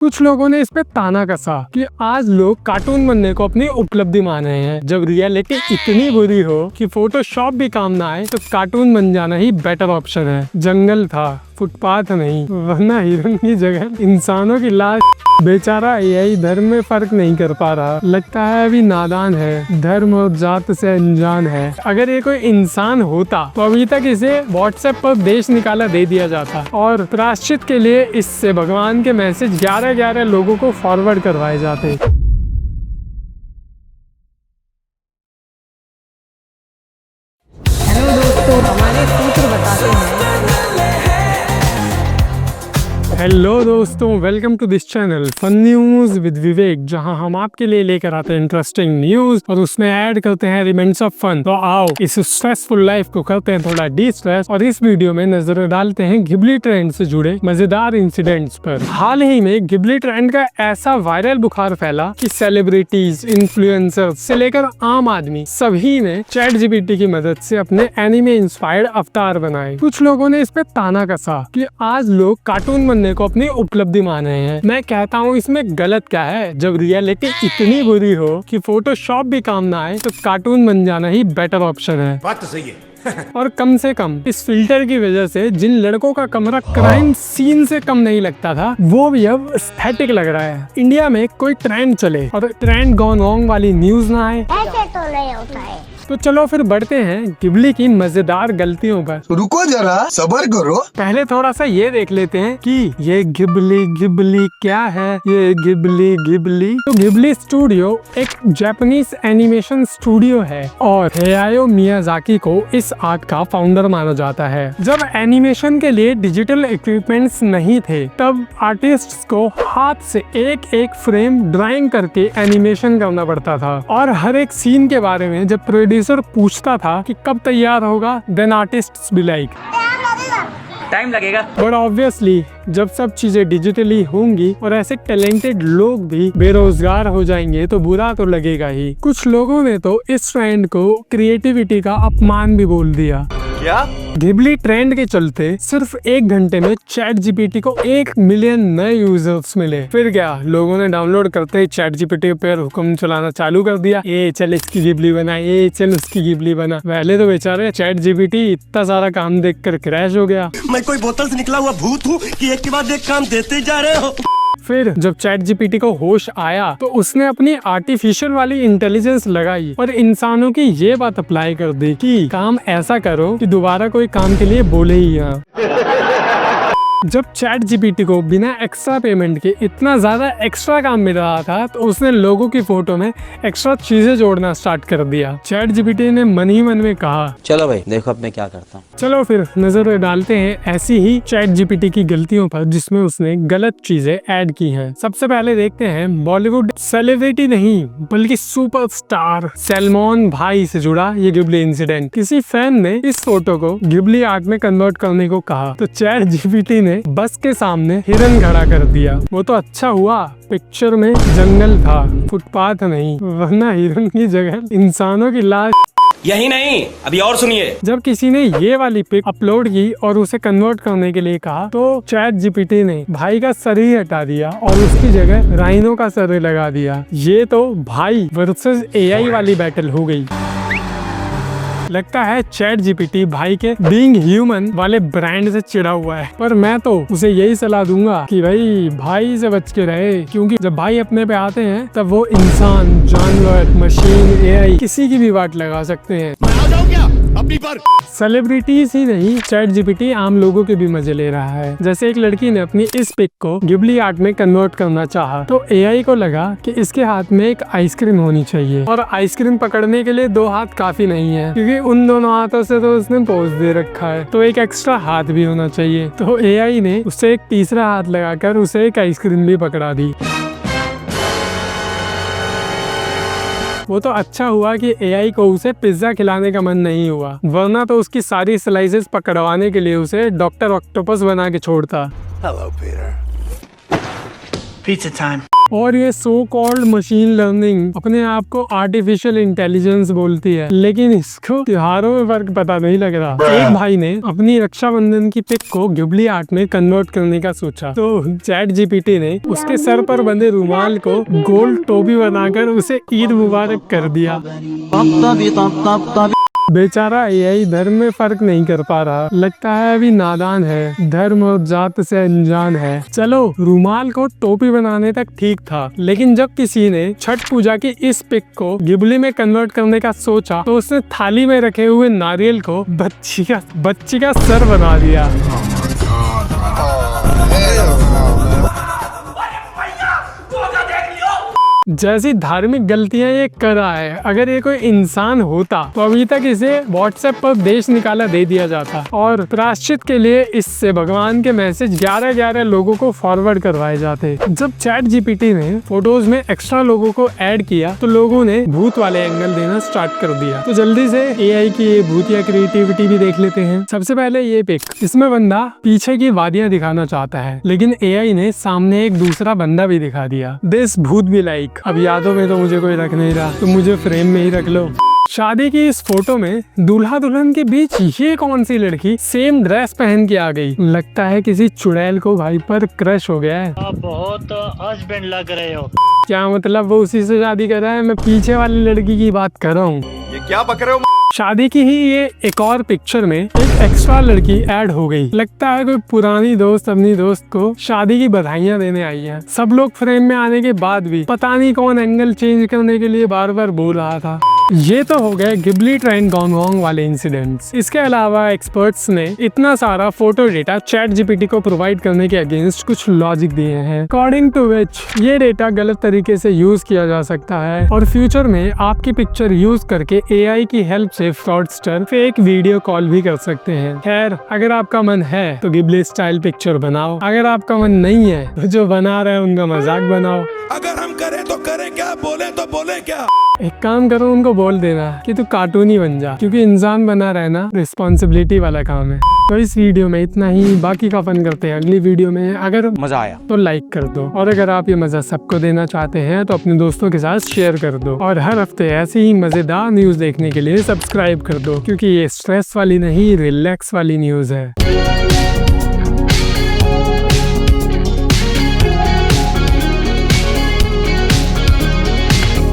कुछ लोगों ने इस पे ताना कसा कि आज लोग कार्टून बनने को अपनी उपलब्धि मान रहे हैं, जब रियलिटी इतनी बुरी हो कि फोटोशॉप भी काम ना आए तो कार्टून बन जाना ही बेटर ऑप्शन है। जंगल था, फुटपाथ नहीं, वरना हिरन की जगह इंसानों की लाश। बेचारा एआई धर्म में फर्क नहीं कर पा रहा, लगता है अभी नादान है, धर्म और जात से अनजान है। अगर ये कोई इंसान होता तो अभी तक इसे व्हाट्सएप पर देश निकाला दे दिया जाता और प्रायश्चित के लिए इससे भगवान के मैसेज 11-11 लोगों को फॉरवर्ड करवाए जाते। हेलो दोस्तों, हमारे सूत्र बताते हैं। हेलो दोस्तों, welcome to this channel fun news with Vivek, जहां हम आपके लिए लेकर आते हैं इंटरेस्टिंग न्यूज और उसमें ऐड करते हैं एलिमेंट्स ऑफ फन। तो आओ इस स्ट्रेसफुल लाइफ को करते हैं थोड़ा डी स्ट्रेस और इस वीडियो में नजर डालते हैं घिबली ट्रेंड से जुड़े मजेदार इंसिडेंट्स पर। हाल ही में घिबली ट्रेंड का ऐसा वायरल बुखार फैला कि सेलिब्रिटीज, इन्फ्लुएंसर्स से लेकर आम आदमी सभी ने चैट जीपीटी की मदद से अपने एनिमे इंस्पायर्ड अवतार बनाए। कुछ लोगों ने इस पे ताना कसा कि आज लोग कार्टून बनने को अपनी उपलब्धि मान रहे हैं। मैं कहता हूँ इसमें गलत क्या है, जब रियलिटी इतनी बुरी हो कि फोटोशॉप भी काम ना आए तो कार्टून बन जाना ही बेटर ऑप्शन है। बात तो सही है। और कम से कम इस फिल्टर की वजह से जिन लड़कों का कमरा क्राइम सीन से कम नहीं लगता था, वो भी अब एस्थेटिक लग रहा है। इंडिया में कोई ट्रेंड चले और ट्रेंड गॉन रॉन्ग वाली न्यूज ना आए, ऐसे तो नहीं होता है। तो चलो फिर बढ़ते हैं घिबली की मजेदार गलतियों पर। रुको जरा, सब्र करो। पहले थोड़ा सा ये देख लेते हैं कि ये घिबली क्या है। ये घिबली तो घिबली स्टूडियो एक जापानीज एनिमेशन स्टूडियो है और हेयाओ मियाजाकी को इस आर्ट का फाउंडर माना जाता है। जब एनिमेशन के लिए डिजिटल इक्विपमेंट्स नहीं थे, तब आर्टिस्ट्स को हाथ से एक एक फ्रेम ड्राइंग करके एनिमेशन करना पड़ता था और हर एक सीन के बारे में जब प्रोड्यूसर पूछता था कि कब तैयार होगा, then artists be like time लगेगा। बट ऑब्वियसली जब सब चीजें डिजिटली होंगी और ऐसे टैलेंटेड लोग भी बेरोजगार हो जाएंगे तो बुरा तो लगेगा ही। कुछ लोगों ने तो इस ट्रेंड को क्रिएटिविटी का अपमान भी बोल दिया। क्या? घिबली ट्रेंड के चलते सिर्फ 1 घंटे में चैट जीपीटी को 1 मिलियन नए यूजर्स मिले। फिर क्या, लोगों ने डाउनलोड करते ही चैट जीपीटी पर हुक्म चलाना चालू कर दिया, ये चल इसकी घिबली बना, ये चल उसकी घिबली बना। पहले तो बेचारे चैट जीपीटी इतना सारा काम देखकर क्रैश हो गया। मैं कोई बोतल से निकला हुआ भूत हूँ कि एक के बाद एक काम देते जा रहे हो। फिर जब चैट जीपीटी को होश आया तो उसने अपनी आर्टिफिशियल वाली इंटेलिजेंस लगाई और इंसानों की ये बात अप्लाई कर दी कि काम ऐसा करो कि दोबारा कोई काम के लिए बोले ही यहाँ। जब चैट जीपीटी को बिना एक्स्ट्रा पेमेंट के इतना ज्यादा एक्स्ट्रा काम मिल रहा था तो उसने लोगों की फोटो में एक्स्ट्रा चीजें जोड़ना स्टार्ट कर दिया। चैट जीपीटी ने मन ही मन में कहा, चलो भाई देखो अब मैं क्या करता हूँ। चलो फिर नजर डालते हैं ऐसी ही चैट जीपीटी की गलतियों पर जिसमें उसने गलत चीजें ऐड की हैं। सबसे पहले देखते हैं बॉलीवुड सेलिब्रिटी नहीं बल्कि सुपरस्टार सलमान भाई से जुड़ा ये घिबली इंसिडेंट। किसी फैन ने इस फोटो को घिबली आर्ट में कन्वर्ट करने को कहा तो चैट जीपीटी ने बस के सामने हिरन खड़ा कर दिया। वो तो अच्छा हुआ पिक्चर में जंगल था, फुटपाथ नहीं, वरना हिरन की जगह इंसानों की लाश। यही नहीं, अभी और सुनिए। जब किसी ने ये वाली पिक अपलोड की और उसे कन्वर्ट करने के लिए कहा तो चैट जीपीटी ने भाई का सर ही हटा दिया और उसकी जगह राइनो का सर लगा दिया। ये तो भाई वर्सेस एआई वाली बैटल हो गई। लगता है चैट जीपीटी भाई के बीइंग ह्यूमन वाले ब्रांड से चिढ़ा हुआ है, पर मैं तो उसे यही सलाह दूंगा कि भाई से बच के रहे, क्योंकि जब भाई अपने पे आते हैं तब वो इंसान, जानवर, मशीन, एआई किसी की भी वाट लगा सकते हैं। अपनी पर सेलिब्रिटीज ही नहीं, चैट जीपीटी आम लोगों के भी मजे ले रहा है। जैसे एक लड़की ने अपनी इस पिक को घिबली आर्ट में कन्वर्ट करना चाहा तो एआई को लगा कि इसके हाथ में एक आइसक्रीम होनी चाहिए और आइसक्रीम पकड़ने के लिए 2 हाथ काफी नहीं है, क्योंकि उन दोनों हाथों से तो उसने पोज दे रखा है, तो एक एक्स्ट्रा हाथ भी होना चाहिए। तो एआई ने उससे एक तीसरा हाथ लगाकर उसे एक आइसक्रीम भी पकड़ा दी। वो तो अच्छा हुआ कि एआई को उसे पिज्जा खिलाने का मन नहीं हुआ, वरना तो उसकी सारी स्लाइसेस पकड़वाने के लिए उसे डॉक्टर ऑक्टोपस बना के छोड़ता। Hello Peter. Pizza time. और ये सो कॉल्ड मशीन लर्निंग अपने आप को आर्टिफिशियल इंटेलिजेंस बोलती है, लेकिन इसको त्योहारों में फर्क पता नहीं लग रहा। एक भाई ने अपनी रक्षाबंधन की पिक को गिबली आर्ट में कन्वर्ट करने का सोचा, तो चैट जीपीटी ने उसके सर पर बंधे रुमाल को गोल्ड टोपी बनाकर उसे ईद मुबारक कर दिया। बेचारा एआई धर्म में फर्क नहीं कर पा रहा, लगता है अभी नादान है, धर्म और जात से अनजान है। चलो रुमाल को टोपी बनाने तक ठीक था, लेकिन जब किसी ने छठ पूजा की इस पिक को गिबली में कन्वर्ट करने का सोचा तो उसने थाली में रखे हुए नारियल को बच्ची का सर बना दिया। जैसी धार्मिक गलतियां ये कर रहा है, अगर ये कोई इंसान होता तो अभी तक इसे व्हाट्सएप पर देश निकाला दे दिया जाता और प्रायश्चित के लिए इससे भगवान के मैसेज 11-11 लोगों को फॉरवर्ड करवाए जाते। जब चैट जीपीटी ने फोटोज में एक्स्ट्रा लोगों को ऐड किया तो लोगों ने भूत वाले एंगल देना स्टार्ट कर दिया। तो जल्दी से एआई की ये भूतिया क्रिएटिविटी भी देख लेते हैं। सबसे पहले ये पिक, इसमें बंदा पीछे की वादियां दिखाना चाहता है, लेकिन एआई ने सामने एक दूसरा बंदा भी दिखा दिया। दिस भूत भी लाइक, अब यादों में तो मुझे कोई रख नहीं रहा, तो मुझे फ्रेम में ही रख लो। शादी की इस फोटो में दूल्हा दुल्हन के बीच ये कौन सी लड़की सेम ड्रेस पहन के आ गई? लगता है किसी चुड़ैल को भाई पर क्रश हो गया है। आप बहुत हस्बैंड लग रहे हो। क्या मतलब वो उसी से शादी कर रहा है? मैं पीछे वाली लड़की की बात कर रहा हूँ। ये क्या बक रहे हो? शादी की ही ये एक और पिक्चर में एक एक्स्ट्रा लड़की ऐड हो गई। लगता है कोई पुरानी दोस्त अपनी दोस्त को शादी की बधाइयां देने आई है। सब लोग फ्रेम में आने के बाद भी पता नहीं कौन एंगल चेंज करने के लिए बार बार बोल रहा था। ये तो हो गए गिबली ट्रेंड गॉन रॉन्ग वाले इंसिडेंट्स। इसके अलावा एक्सपर्ट्स ने इतना सारा फोटो डेटा चैट जीपीटी को प्रोवाइड करने के अगेंस्ट कुछ लॉजिक दिए हैं, अकॉर्डिंग टू विच ये डेटा गलत तरीके से यूज किया जा सकता है और फ्यूचर में आपकी पिक्चर यूज करके एआई की हेल्प से फ्रॉडस्टर फेक वीडियो कॉल भी कर सकते हैं। खैर, अगर आपका मन है तो गिबली स्टाइल पिक्चर बनाओ, अगर आपका मन नहीं है तो जो बना रहे हैं उनका मजाक बनाओ। अगर हम करें तो करें क्या, बोले तो बोले क्या। एक काम करो, उनको बोल देना कि तू कार्टून ही बन जा, क्योंकि इंसान बना रहना रिस्पॉन्सिबिलिटी वाला काम है। तो इस वीडियो में इतना ही, बाकी का फन करते हैं अगली वीडियो में। अगर मजा आया तो लाइक कर दो, और अगर आप ये मजा सबको देना चाहते हैं तो अपने दोस्तों के साथ शेयर कर दो, और हर हफ्ते ऐसी ही मजेदार न्यूज देखने के लिए सब्सक्राइब कर दो, क्योंकि ये स्ट्रेस वाली नहीं, रिलैक्स वाली न्यूज है।